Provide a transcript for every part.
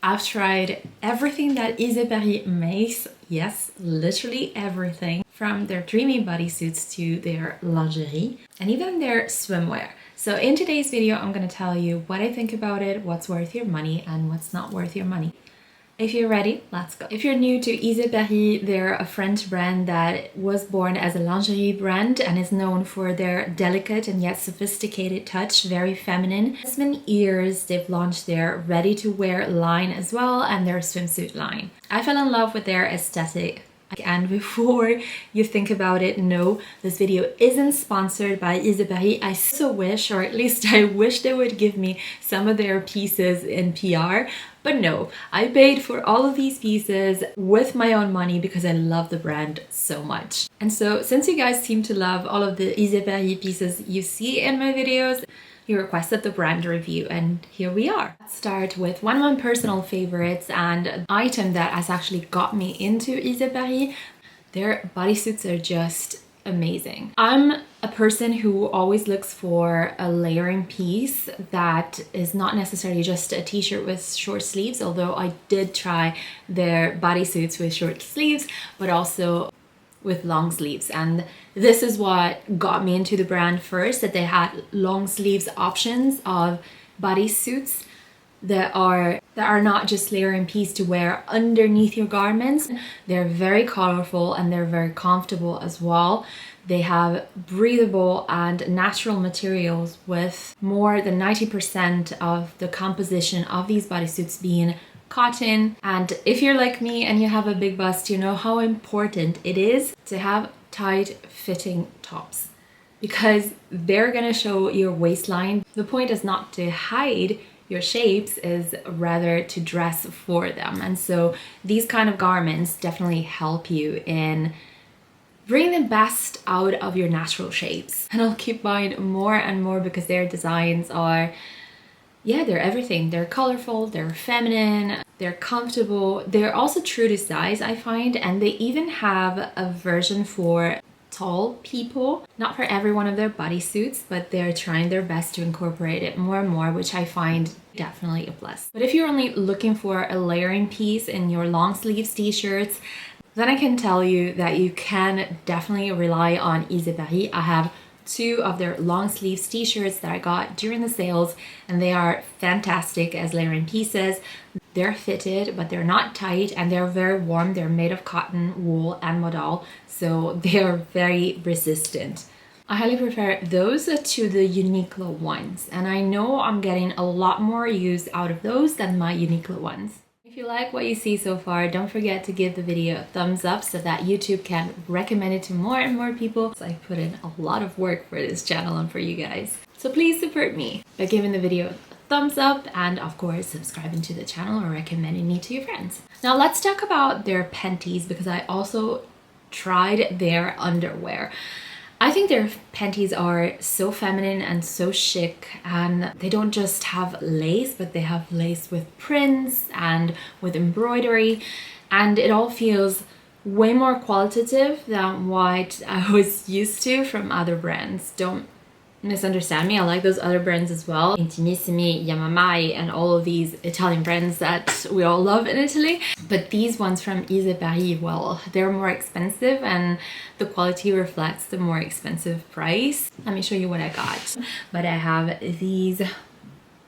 I've tried everything that Ysé Paris makes. Yes, literally everything. From their dreamy bodysuits to their lingerie and even their swimwear. So in today's video, I'm going to tell you what I think about it, what's worth your money and what's not worth your money. If you're ready, let's go. If you're new to Ysé Paris, they're a French brand that was born as a lingerie brand and is known for their delicate and yet sophisticated touch, very feminine. It's been years they've launched their ready-to-wear line as well and their swimsuit line. I fell in love with their aesthetic. And before you think about it, no, this video isn't sponsored by Ysé Paris. I so wish, or at least I wish they would give me some of their pieces in PR. But no, I paid for all of these pieces with my own money because I love the brand so much. And so since you guys seem to love all of the Ysé Paris pieces you see in my videos, you requested the brand review and here we are. Let's start with one of my personal favorites and an item that has actually got me into Ysé Paris. Their bodysuits are just amazing. I'm a person who always looks for a layering piece that is not necessarily just a t-shirt with short sleeves, although I did try their bodysuits with short sleeves, but also with long sleeves, and this is what got me into the brand first, that they had long sleeves options of bodysuits that are not just layering piece to wear underneath your garments. They're very colorful and they're very comfortable as well. They have breathable and natural materials, with more than 90% of the composition of these bodysuits being cotton. And if you're like me and you have a big bust, you know how important it is to have tight fitting tops because they're gonna show your waistline. The point is not to hide your shapes, is rather to dress for them. And so these kind of garments definitely help you in bringing the best out of your natural shapes. And I'll keep buying more and more because their designs are, yeah, they're everything. They're colorful, they're feminine, they're comfortable. They're also true to size, I find, and they even have a version for tall people. Not for every one of their bodysuits, but they're trying their best to incorporate it more and more, which I find definitely a plus. But if you're only looking for a layering piece in your long sleeves t-shirts, then I can tell you that you can definitely rely on Ysé Paris. I have two of their long sleeves t-shirts that I got during the sales and they are fantastic as layering pieces. They're fitted but they're not tight and they're very warm. They're made of cotton, wool and modal, so they're very resistant. I highly prefer those to the Uniqlo ones, and I know I'm getting a lot more use out of those than my Uniqlo ones. If you like what you see so far, don't forget to give the video a thumbs up so that YouTube can recommend it to more and more people. So I put in a lot of work for this channel and for you guys. So please support me by giving the video a thumbs up and of course subscribing to the channel or recommending me to your friends. Now let's talk about their panties because I also tried their underwear. I think their panties are so feminine and so chic, and they don't just have lace, but they have lace with prints and with embroidery, and it all feels way more qualitative than what I was used to from other brands. Don't misunderstand me, I like those other brands as well. Intimissimi, Yamamai, and all of these Italian brands that we all love in Italy. But these ones from Ysé Paris, well, they're more expensive and the quality reflects the more expensive price. Let me show you what I got. But I have these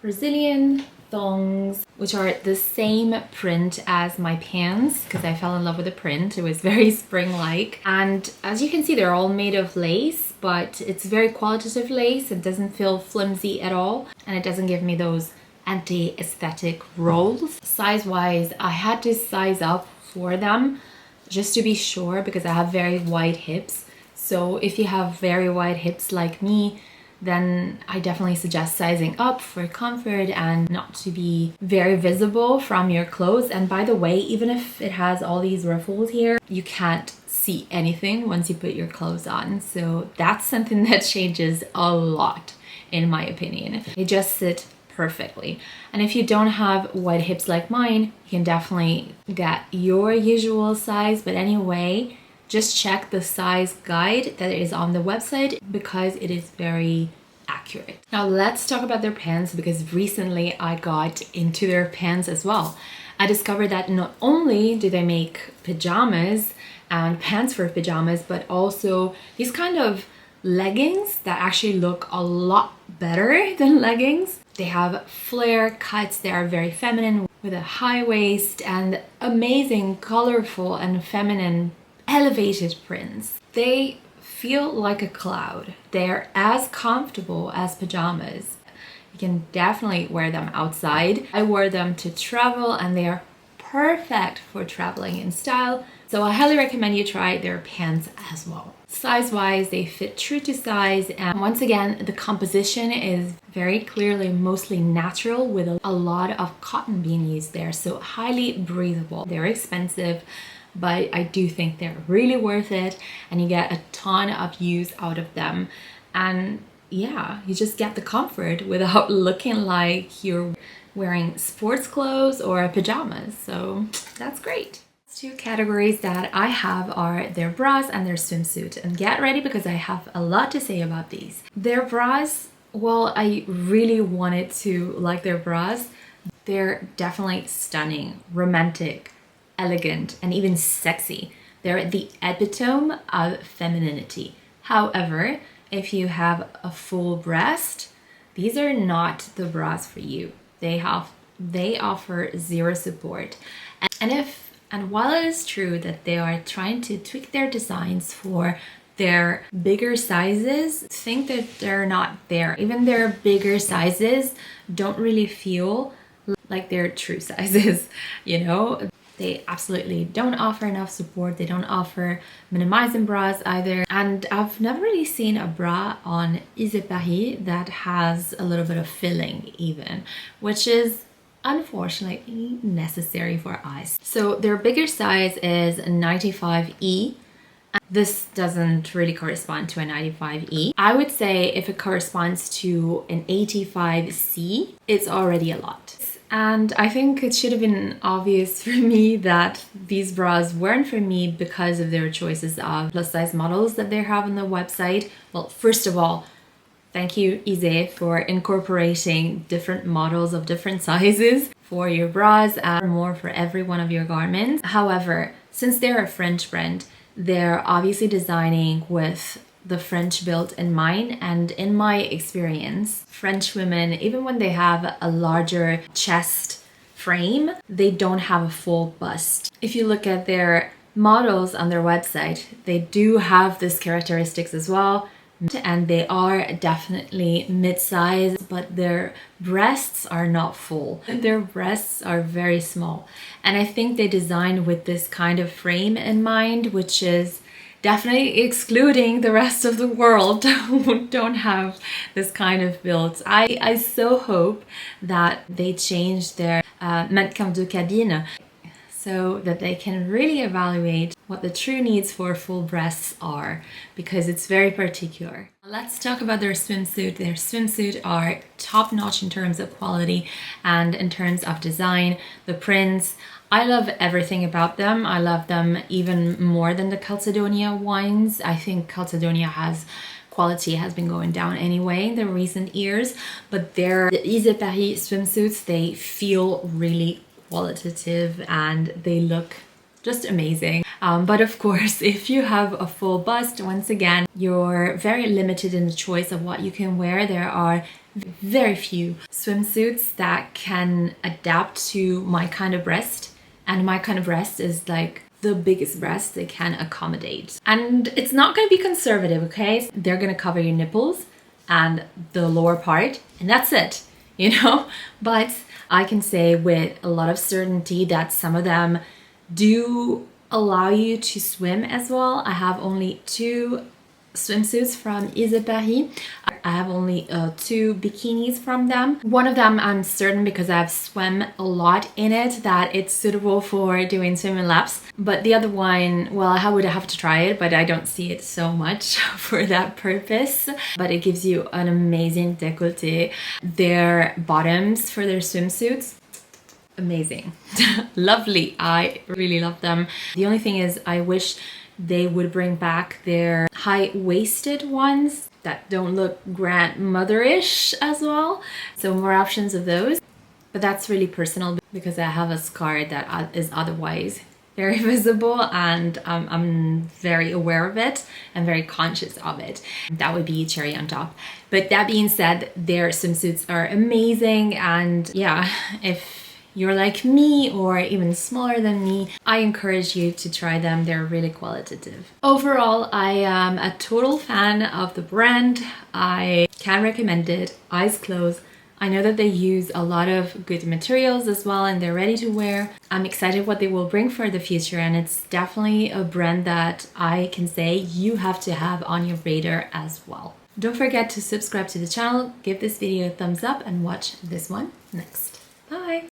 Brazilian thongs, which are the same print as my pants because I fell in love with the print. It was very spring-like. And as you can see, they're all made of lace, but it's very qualitative lace. It doesn't feel flimsy at all, and it doesn't give me those anti-aesthetic rolls. Size-wise, I had to size up for them just to be sure because I have very wide hips. So if you have very wide hips like me, then I definitely suggest sizing up for comfort and not to be very visible from your clothes. And by the way, even if it has all these ruffles here, you can't see anything once you put your clothes on. So that's something that changes a lot in my opinion. They just sit perfectly. And if you don't have wide hips like mine, you can definitely get your usual size. But anyway, just check the size guide that is on the website because it is very accurate. Now let's talk about their pants because recently I got into their pants as well. I discovered that not only do they make pajamas and pants for pajamas, but also these kind of leggings that actually look a lot better than leggings. They have flare cuts, they are very feminine with a high waist and amazing, colorful and feminine elevated prints. They feel like a cloud. They're as comfortable as pajamas. You can definitely wear them outside. I wore them to travel and they are perfect for traveling in style. So I highly recommend you try their pants as well. Size-wise, they fit true to size, and once again, the composition is very clearly mostly natural with a lot of cotton being used there, so highly breathable. They're expensive, but I do think they're really worth it, and you get a ton of use out of them. And yeah, you just get the comfort without looking like you're wearing sports clothes or pajamas, so that's great. Two categories that I have are their bras and their swimsuit, and get ready because I have a lot to say about these. Their bras, well, I really wanted to like their bras. They're definitely stunning, romantic, elegant, and even sexy. They're the epitome of femininity. However, if you have a full breast, these are not the bras for you. They offer zero support. And while it is true that they are trying to tweak their designs for their bigger sizes, think that they're not there. Even their bigger sizes don't really feel like they're true sizes, you know? They absolutely don't offer enough support. They don't offer minimizing bras either. And I've never really seen a bra on Ysé Paris that has a little bit of filling even, which is unfortunately necessary for us. So their bigger size is 95E. This doesn't really correspond to a 95E. I would say if it corresponds to an 85C, it's already a lot. And I think it should have been obvious for me that these bras weren't for me because of their choices of plus size models that they have on the website. Well, first of all, thank you, Ysé, for incorporating different models of different sizes for your bras and more for every one of your garments. However, since they're a French brand, they're obviously designing with the French build in mind. And in my experience, French women, even when they have a larger chest frame, they don't have a full bust. If you look at their models on their website, they do have these characteristics as well. And they are definitely mid-size, but their breasts are not full. Their breasts are very small. And I think they designed with this kind of frame in mind, which is definitely excluding the rest of the world who don't have this kind of build. I so hope that they change their mannequin de cabine so that they can really evaluate what the true needs for full breasts are, because it's very particular. Let's talk about their swimsuit. Their swimsuit are top-notch in terms of quality and in terms of design. The prints, I love everything about them. I love them even more than the Calzedonia ones. I think Calzedonia quality has been going down anyway in the recent years, but the Ysé Paris swimsuits, they feel really qualitative and they look just amazing. But of course, if you have a full bust, once again, you're very limited in the choice of what you can wear. There are very few swimsuits that can adapt to my kind of breast, and my kind of breast is like the biggest breast they can accommodate. And it's not going to be conservative, okay? They're going to cover your nipples and the lower part, and that's it, you know? But I can say with a lot of certainty that some of them do allow you to swim as well. I have only 2 swimsuits from Ysé Paris. I have only 2 bikinis from them. One of them I'm certain, because I've swum a lot in it, that it's suitable for doing swimming laps. But the other one, well, I would have to try it, but I don't see it so much for that purpose. But it gives you an amazing décolleté. Their bottoms for their swimsuits, amazing. Lovely. I really love them. The only thing is I wish they would bring back their high-waisted ones that don't look grandmother-ish as well. So more options of those. but that's really personal because I have a scar that is otherwise very visible, and I'm very aware of it and very conscious of it. That would be cherry on top. But that being said, their swimsuits are amazing, and yeah, if you're like me or even smaller than me, I encourage you to try them. They're really qualitative. Overall, I am a total fan of the brand. I can recommend it, eyes closed. I know that they use a lot of good materials as well, and they're ready to wear. I'm excited what they will bring for the future, and it's definitely a brand that I can say you have to have on your radar as well. Don't forget to subscribe to the channel, give this video a thumbs up, and watch this one next. Bye!